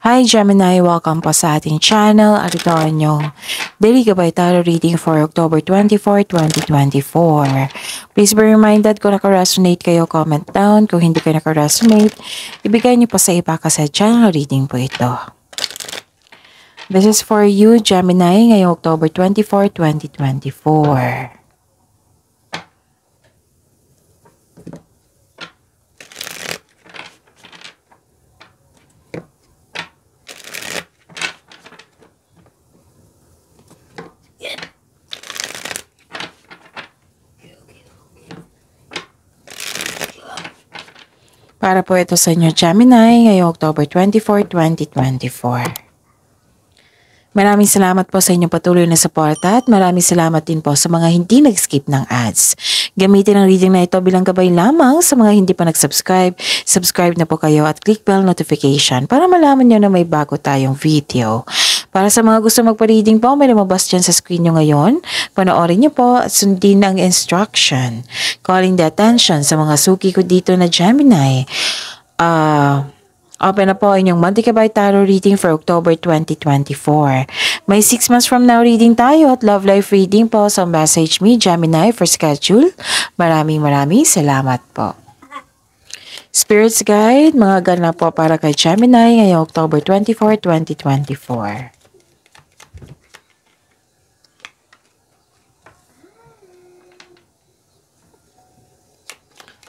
Hi Gemini! Welcome po sa ating channel at ito ang inyong Daily Gabay Tarot Reading for October 24, 2024. Please be reminded kung naka-resonate kayo, comment down. Kung hindi kayo naka-resonate, ibigay niyo po sa iba kasi channel reading po ito. This is for you Gemini ngayong October 24, 2024. Para po ito sa inyo Gemini ngayong October 24, 2024. Maraming salamat po sa inyong patuloy na suporta at maraming salamat din po sa mga hindi nag-skip ng ads. Gamitin ang reading na ito bilang gabay lamang sa mga hindi pa nag-subscribe. Subscribe na po kayo at click bell notification para malaman nyo na may bago tayong video. Para sa mga gusto magpa-reading po, may lumabas dyan sa screen nyo ngayon. Panoorin nyo po at sundin ang instruction. Calling the attention sa mga suki ko dito na Gemini. Open na po inyong Monthly Gabay Tarot Reading for October 2024. May 6 months from now reading tayo at love life reading po. So message me Gemini for schedule. Maraming salamat po. Spirits Guide, mga ganap po para kay Gemini ngayong October 24, 2024.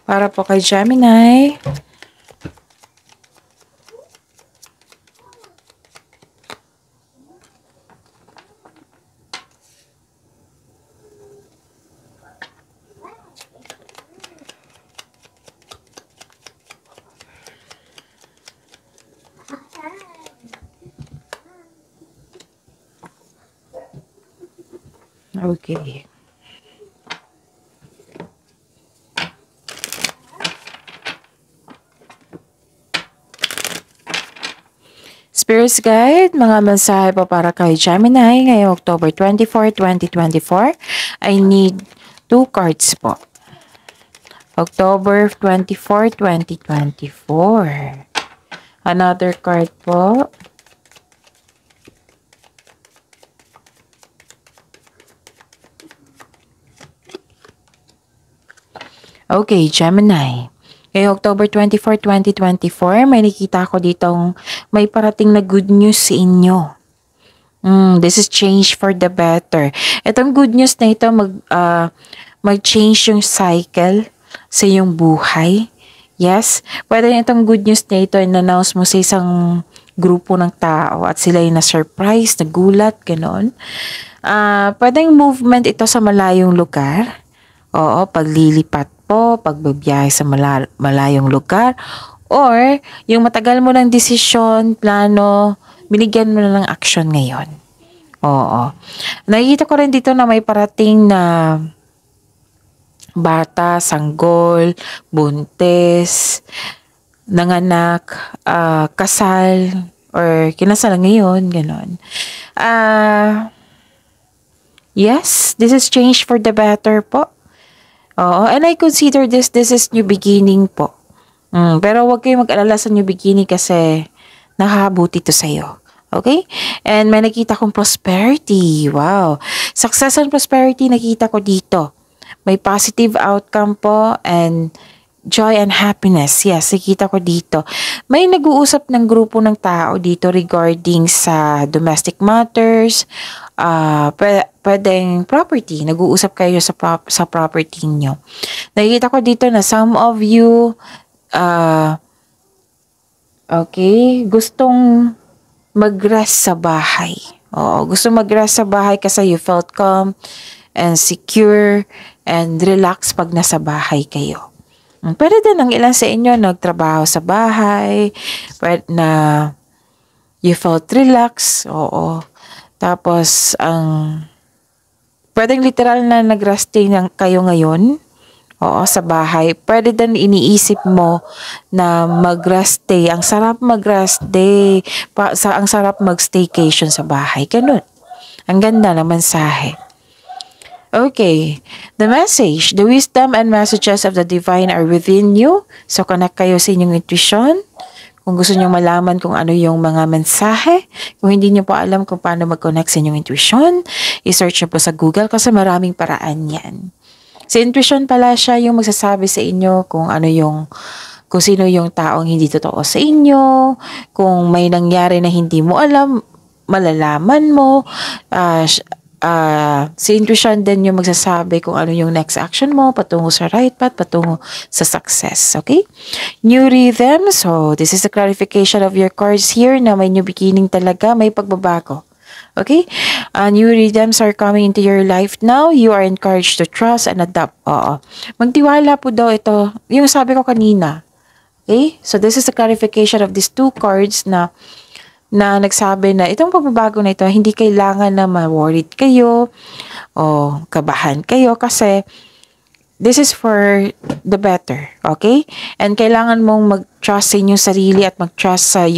Para po kay Gemini. Okay. Spirits Guide, mga mensahe po para kay Gemini ngayong October 24, 2024. I need 2 cards po. October 24, 2024. Another card po. Okay, Gemini. Ngayong October 24, 2024, may nakita ko ditong may parating na good news sa inyo. This is change for the better. Itong good news na ito, mag-change yung cycle sa iyong buhay. Yes, pwede itong good news na ito in-announce mo sa isang grupo ng tao at sila yung na-surprise, nagulat, gano'n. Pwedeng movement ito sa malayong lugar. Oo, paglilipat po, pagbabiyahe sa malayong lugar, or yung matagal mo ng desisyon, plano, binigyan mo na ng action ngayon. Oo. Nakikita ko rin dito na may parating na bata, sanggol, buntis, nanganak, kasal, or kinasal ngayon, gano'n. Yes, this is change for the better po. Oo, and I consider this is new beginning po. Pero huwag kayong mag-alala sa new beginning kasi nakabuti to sa'yo. Okay? And may nakita kong prosperity. Wow. Success and prosperity nakita ko dito. May positive outcome po and joy and happiness. Yes, nakita ko dito. May nag-uusap ng grupo ng tao dito regarding sa domestic matters, pwedeng property. Nag-uusap kayo sa property nyo. Nakikita ko dito na some of you, okay, gustong mag-rest sa bahay. Oo, gusto mag-rest sa bahay kasi you felt calm and secure and relax pag nasa bahay kayo. Pwede din ang ilan sa inyo nagtrabaho sa bahay, na you felt relax, oo. Tapos, pwedeng literal na nag-resting kayo ngayon, oo, sa bahay. Pwede din iniisip mo na mag-rest day. Ang sarap mag-rest day. Ang sarap mag-staycation sa bahay. Ganun. Ang ganda ng mensahe. Okay, the message, the wisdom and messages of the divine are within you. So, connect kayo sa inyong intuition. Kung gusto niyo malaman kung ano yung mga mensahe, kung hindi niyo po alam kung paano mag-connect sa inyong intuition, i-search niyo po sa Google kasi maraming paraan yan. Sa intuition pala siya yung magsasabi sa inyo kung sino yung taong hindi totoo sa inyo, kung may nangyari na hindi mo alam, malalaman mo, si intuition din yung magsasabi kung ano yung next action mo, patungo sa right path, patungo sa success. Okay? New rhythm. So, this is the clarification of your cards here na may new beginning talaga, may pagbabago. Okay? New rhythms are coming into your life now. You are encouraged to trust and adapt. Oo. Magtiwala po daw ito. Yung sabi ko kanina. Okay? So, this is the clarification of these two cards na nagsabi na itong pagbabago na ito, hindi kailangan na ma-worried kayo o kabahan kayo kasi this is for the better, okay? And kailangan mong mag-trust sa inyong sarili at mag-trust sa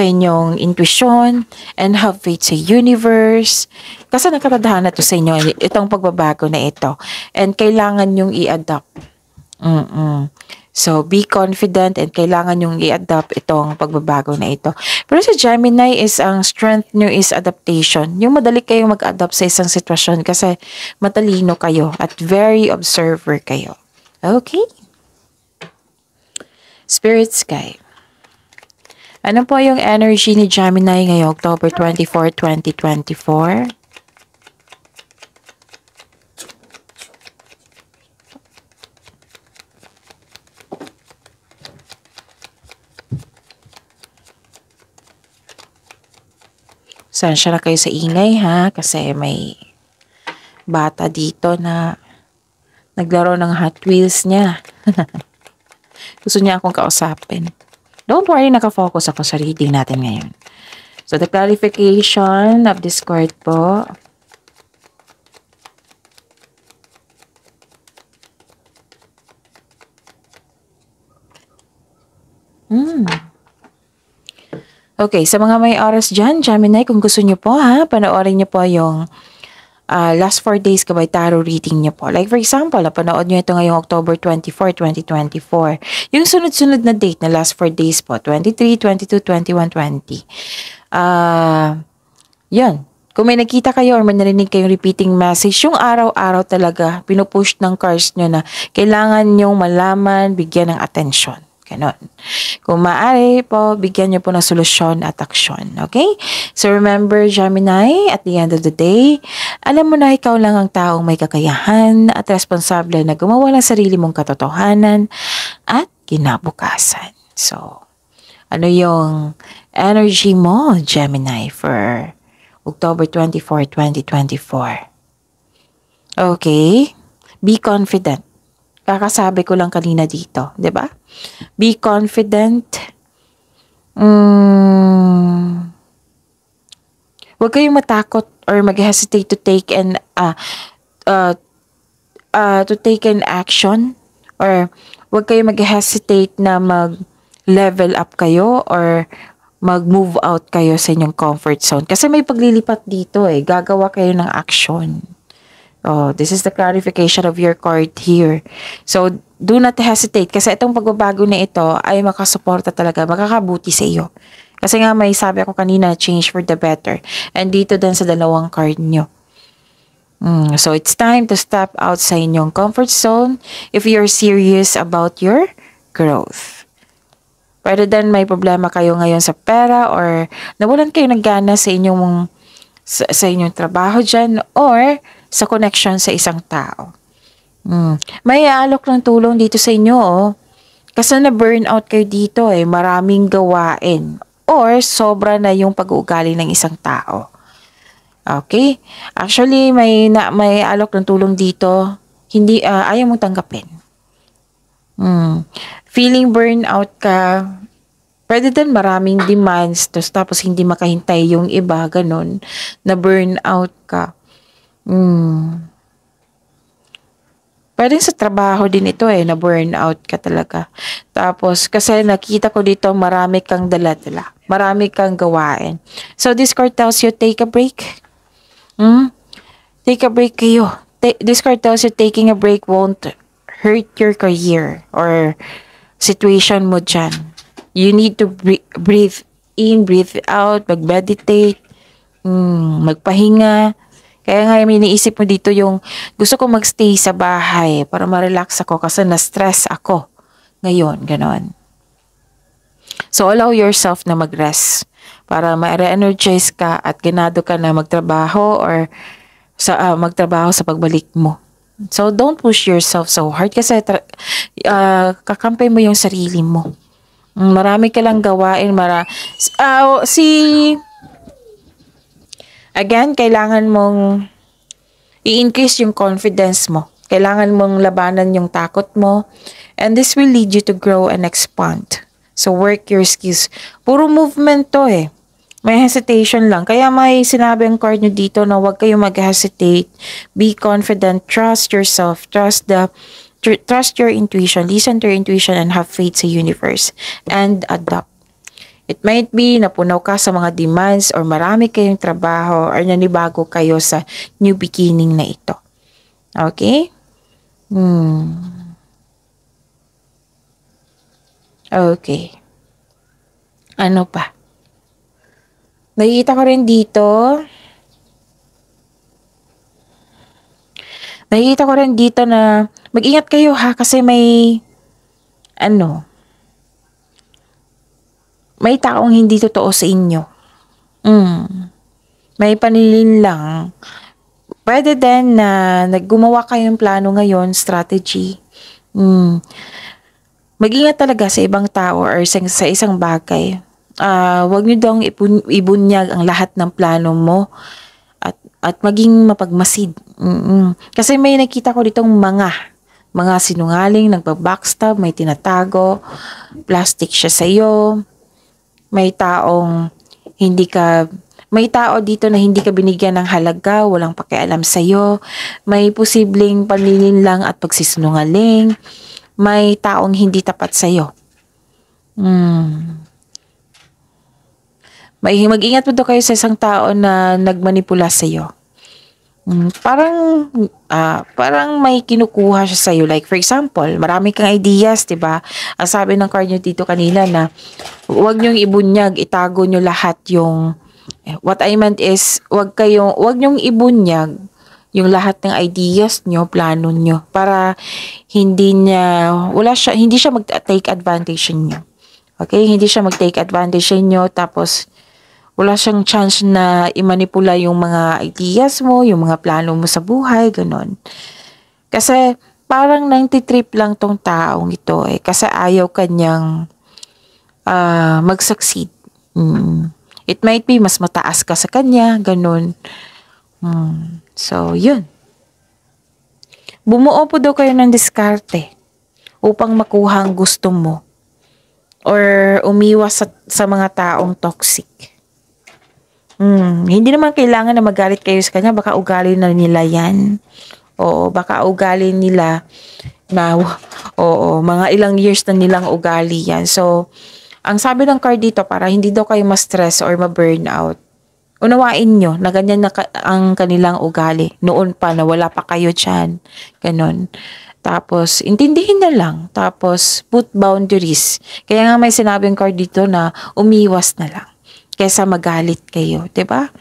inyong intuition and have faith sa universe. Kasi nakatadhana to sa inyo, itong pagbabago na ito. And kailangan yung i-adapt. So, be confident and kailangan yung i-adapt itong pagbabago na ito. Pero sa Gemini ang strength nyo is adaptation. Yung madali kayong mag-adapt sa isang sitwasyon kasi matalino kayo at very observer kayo. Okay? Spirit Sky. Ano po yung energy ni Gemini ngayong October 24, 2024? Sensya na kayo sa ingay ha, kasi may bata dito na naglaro ng Hot Wheels niya. Gusto niya akong kausapin. Don't worry, nakafocus ako sa reading natin ngayon. So, the clarification of this card po. Okay, sa mga may oras dyan, Gemini, kung gusto nyo po panoorin nyo po yung last 4 days Gabay Tarot reading nyo po. Like for example, napanood nyo ito ngayong October 24, 2024. Yung sunod-sunod na date na last 4 days po, 23, 22, 21, 20. Yan. Kung may nakita kayo or may narinig kayong repeating message, yung araw-araw talaga, pinupush ng cards nyo na kailangan nyong malaman, bigyan ng atensyon. Ganon. Kung maaari po, bigyan niyo po ng solusyon at aksyon. Okay? So remember, Gemini, at the end of the day, alam mo na ikaw lang ang taong may kakayahan at responsable na gumawa ng sarili mong katotohanan at kinabukasan. So, ano yung energy mo, Gemini, for October 24, 2024? Okay? Be confident. Kakasabi ko lang kanina dito, 'di ba? Be confident. Huwag kayong matakot or mag-hesitate to take an action, or huwag kayong mag-hesitate na mag-level up kayo or mag-move out kayo sa inyong comfort zone. Kasi may paglilipat dito gagawa kayo ng action. Oh, this is the clarification of your card here. So, do not hesitate kasi itong pagbabago na ito ay makasuporta talaga, makakabuti sa iyo. Kasi nga may sabi ako kanina, change for the better. And dito din sa dalawang card nyo. So, it's time to step out sa inyong comfort zone if you're serious about your growth. Pwede din may problema kayo ngayon sa pera or nawalan kayo ng gana sa inyong trabaho dyan or sa connection sa isang tao. May aalok ng tulong dito sa inyo kasi na-burnout kayo dito maraming gawain or sobra na yung pag-uugali ng isang tao. Okay? Actually, may alok ng tulong dito, hindi ayaw mong tanggapin. Feeling burnout ka, pwede din maraming demands, tapos hindi makahintay yung iba, ganun, na burnout ka. Pwede sa trabaho din ito na burnout ka talaga. Tapos, kasi nakita ko dito, marami kang dala-dala. Marami kang gawain. So, this card tells you, take a break. Take a break kayo. This card tells you, taking a break won't hurt your career or situation mo dyan. You need to breathe in, breathe out, mag-meditate, magpahinga. Kaya nga may iniisip mo dito yung gusto ko magstay sa bahay para ma-relax ako kasi na-stress ako ngayon, ganon. So allow yourself na mag-rest para ma-re-energize ka at ganado ka na magtrabaho or magtrabaho sa pagbalik mo. So don't push yourself so hard kasi kakampay mo yung sarili mo. Marami ka lang gawain, again, kailangan mong i-increase yung confidence mo. Kailangan mong labanan yung takot mo. And this will lead you to grow and expand. So work your skills. Puro movement to eh. May hesitation lang. Kaya may sinabi ang card nyo dito na huwag kayong mag-hesitate. Be confident. Trust yourself. Trust your intuition. Listen to your intuition and have faith sa universe. And adapt. It might be napunaw ka sa mga demands or marami kayong trabaho or nanibago kayo sa new beginning na ito. Okay? Okay. Ano pa? Nakikita ko rin dito na mag-ingat kayo ha kasi may taong hindi totoo sa inyo. May panilin lang. Pwede din na naggumawa kayong plano ngayon, strategy. Mag-ingat talaga sa ibang tao or sa isang bagay. Huwag nyo dong ibunyag ang lahat ng plano mo at maging mapagmasid. Kasi may nakita ko ditong mga sinungaling, nagbabackstab, may tinatago, plastic siya sa'yo, may tao dito na hindi ka binigyan ng halaga, walang pakialam sa'yo, may posibleng panlilin lang at pagsisinungaling, may taong hindi tapat sa'yo. Mag-ingat mo daw kayo sa isang tao na nagmanipula sa'yo. Parang may kinukuha siya sa'yo. Like for example, marami kang ideas, diba? Ang sabi ng card nyo dito kanina na huwag nyong ibunyag, itago nyo lahat yung what I meant is huwag nyong ibunyag yung lahat ng ideas nyo, plano nyo para hindi siya mag-take advantage nyo. Okay? Hindi siya mag-take advantage nyo tapos wala siyang chance na i-manipula yung mga ideas mo, yung mga plano mo sa buhay, ganon. Kasi parang 90 trip lang tong taong ito eh. Kasi ayaw kanyang mag-succeed. It might be mas mataas ka sa kanya, ganon. So, yun. Bumuo po daw kayo ng diskarte upang makuha ang gusto mo or umiwas sa mga taong toxic. Hindi naman kailangan na magalit kayo sa kanya. Baka ugali na nila yan. Oo, baka ugali nila na, mga ilang years na nilang ugali yan. So, ang sabi ng card dito, para hindi daw kayo ma-stress or ma-burnout, unawain nyo na ganyan na ang kanilang ugali. Noon pa na wala pa kayo dyan. Ganon. Tapos, intindihin na lang. Tapos, put boundaries. Kaya nga may sinabing card dito na umiwas na lang kesa magalit kayo, 'di ba?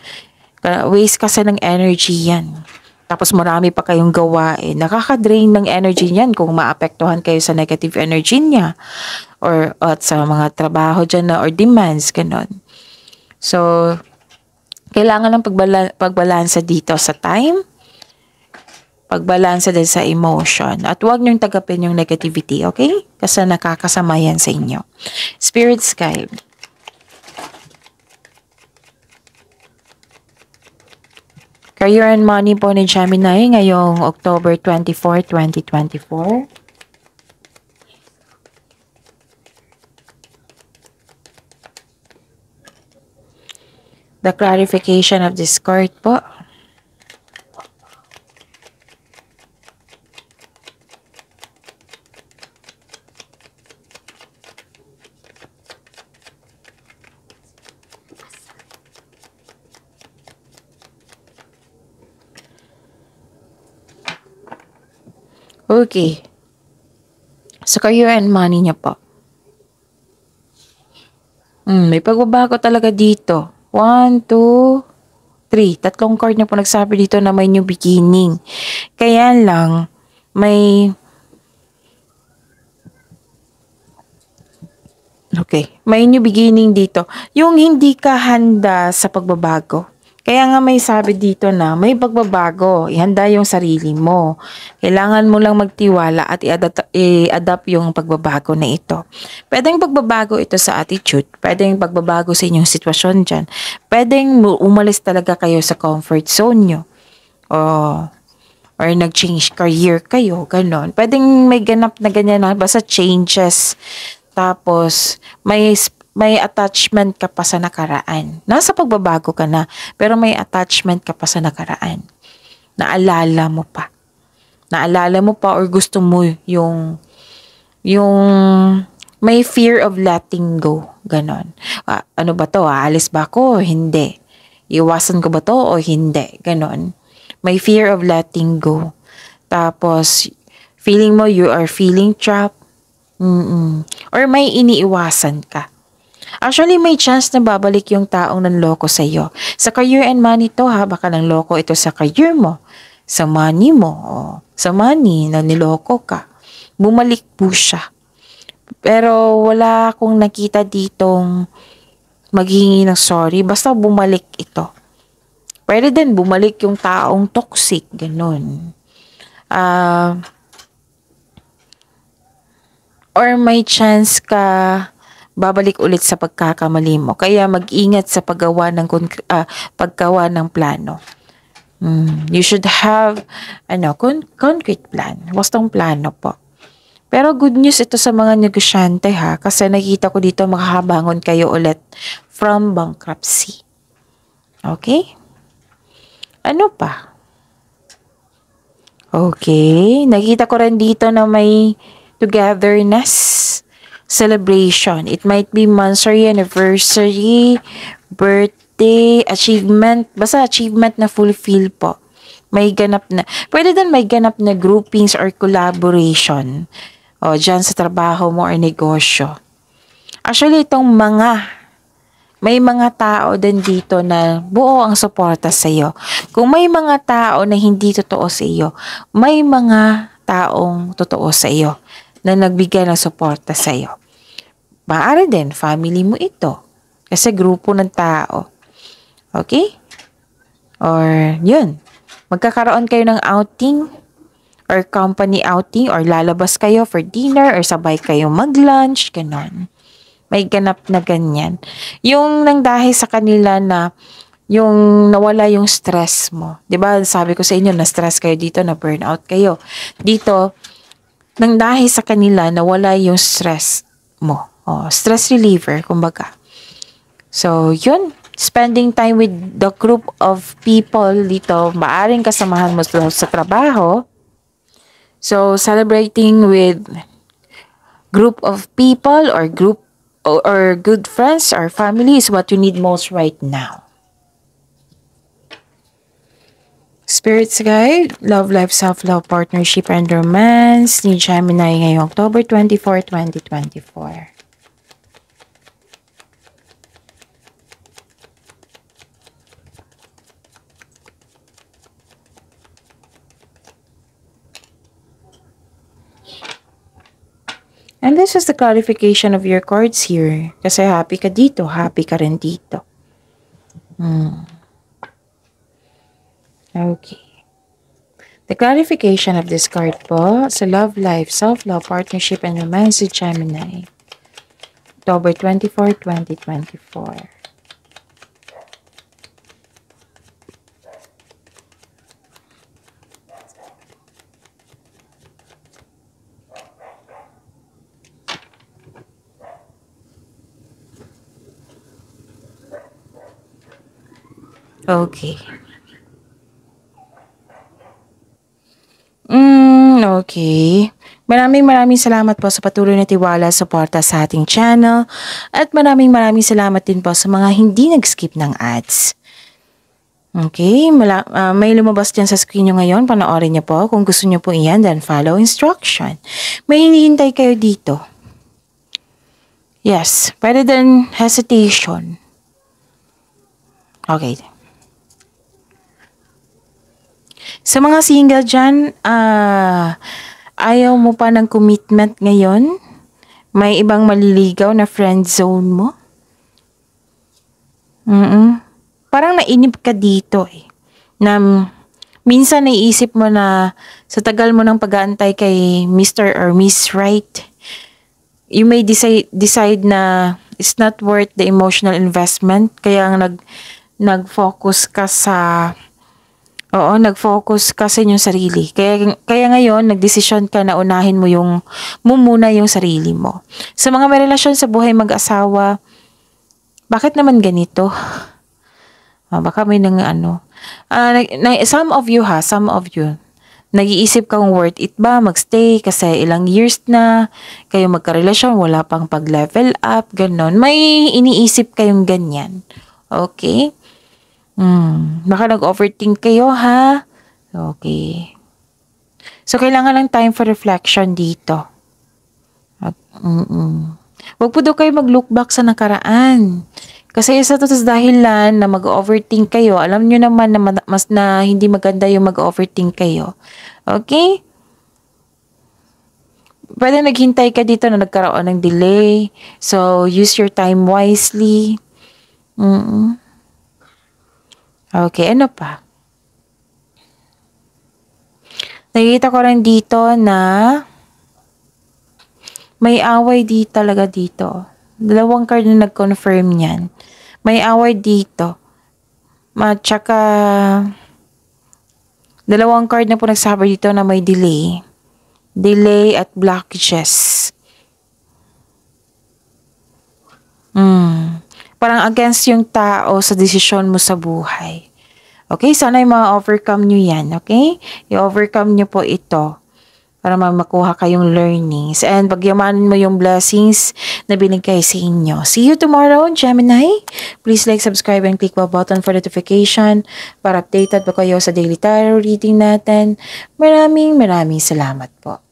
Waste kasi ng energy 'yan. Tapos marami pa kayong gawain. Nakaka-drain ng energy niyan kung maapektuhan kayo sa negative energy niya or at sa mga trabaho diyan na or demands ganon. So, kailangan ng pagbalansa dito sa time, pagbalansa din sa emotion. At huwag niyong tagapin yung negativity, okay? Kasi nakakasama yan sa inyo. Spirit's Guide. Career and money po ni Gemini ngayong October 24, 2024. The clarification of this card po. Okay. So, career and money niya po. May pagbabago talaga dito. 1, 2, 3. Tatlong card na po nagsabi dito na may new beginning. Kaya lang, may new beginning dito. Yung hindi ka handa sa pagbabago. Kaya nga may sabi dito na may pagbabago. Ihanda yung sarili mo. Kailangan mo lang magtiwala at i-adapt yung pagbabago na ito. Pwedeng pagbabago ito sa attitude. Pwedeng pagbabago sa inyong sitwasyon dyan. Pwedeng umalis talaga kayo sa comfort zone nyo. Or nag-change career kayo. Ganon. Pwedeng may ganap na ganyan na. Basta changes. Tapos, may attachment ka pa sa nakaraan. Nasa pagbabago ka na, pero may attachment ka pa sa nakaraan. Naalala mo pa. Naalala mo pa or gusto mo yung may fear of letting go. Ganon. Ano ba to? Aalis ba ako? Hindi. Iwasan ko ba to o hindi? Ganon. May fear of letting go. Tapos, feeling mo you are feeling trapped. Or may iniiwasan ka. Actually, may chance na babalik yung taong nanloko sa iyo. Sa career and money to ha, baka nanloko ito sa career mo, sa money mo, o sa money na niloko ka. Bumalik po siya. Pero wala akong nakita ditong maghingi ng sorry, basta bumalik ito. Pwede din bumalik yung taong toxic, ganun. Or may chance ka babalik ulit sa pagkakamali mo. Kaya mag-ingat sa paggawa ng plano. You should have concrete plan. Wastong plano po. Pero good news ito sa mga negosyante ha. Kasi nakita ko dito makakabangon kayo ulit from bankruptcy. Okay? Ano pa? Okay. Nakita ko rin dito na may togetherness. Celebration. It might be monthsary, anniversary, birthday, achievement. Basta achievement na fulfill po. May ganap na. Pwede din may ganap na groupings or collaboration. O, dyan sa trabaho mo or negosyo. Actually, may mga tao din dito na buo ang suporta sa iyo. Kung may mga tao na hindi totoo sa iyo, may mga taong totoo sa iyo na nagbigay ng suporta sa iyo. Maaari din, family mo ito. Kasi grupo ng tao. Okay? Or, yun. Magkakaroon kayo ng outing or company outing or lalabas kayo for dinner or sabay kayo mag-lunch, ganon. May ganap na ganyan. Yung nang dahil sa kanila na yung nawala yung stress mo. 'Di ba? Sabi ko sa inyo na stress kayo dito, na burnout kayo. Dito, nang dahil sa kanila nawala yung stress mo. Stress reliever, kumbaga. So, yun. Spending time with the group of people dito, maaring kasamahan mo sa trabaho. So, celebrating with group of people or good friends or family is what you need most right now. Spirit's Guide, Love Life, Self-Love, Partnership, and Romance ni Gemini ngayong October 24, 2024. And this is the clarification of your cards here. Kasi happy ka dito, happy ka rin dito. Okay. The clarification of this card po sa love life, self-love, partnership, and romance with Gemini. October 24, 2024. Okay. Okay. Maraming salamat po sa patuloy na tiwala, suporta sa ating channel. At maraming salamat din po sa mga hindi nag-skip ng ads. Okay. May lumabas dyan sa screen nyo ngayon. Panoorin nyo po. Kung gusto nyo po iyan, then follow instruction. May hinihintay kayo dito. Yes, pwede din hesitation. Okay. Sa mga single dyan, ayaw mo pa ng commitment ngayon? May ibang maliligaw na friend zone mo? Parang nainip ka dito eh. Na minsan naiisip mo na sa tagal mo ng pag-aantay kay Mr. or Miss Right, you may decide na it's not worth the emotional investment. Kaya nag-focus ka sa nag-focus ka sa inyong sarili. Kaya ngayon, nagdesisyon ka na unahin mo muna yung sarili mo. Sa mga may relasyon sa buhay mag-asawa, bakit naman ganito? Baka may some of you, nag-iisip kang worth it ba magstay kasi ilang years na kayo magkarelasyon, wala pang pag-level up, ganon. May iniisip kayong ganyan. Okay? Baka nag-overthink kayo, ha? Okay. So, kailangan lang time for reflection dito. Huwag po daw kayo mag-look back sa nakaraan. Kasi isa to sa dahilan na mag-overthink kayo. Alam nyo naman na hindi maganda yung mag-overthink kayo. Okay? Pwede naghintay ka dito na nagkaroon ng delay. So, use your time wisely. Okay, ano pa? Nakikita ko rin dito na may away talaga dito. 2 card na nag-confirm niyan. May away dito. Tsaka 2 card na po nagsabi dito na may delay. Delay at blockages. Parang against yung tao sa desisyon mo sa buhay. Okay? Sana yung ma-overcome nyo yan. Okay? I-overcome nyo po ito para makuha kayong learnings. And pagyamanin mo yung blessings na binigay sa inyo. See you tomorrow, Gemini. Please like, subscribe, and click the button for notification para updated po kayo sa daily tarot reading natin. Maraming salamat po.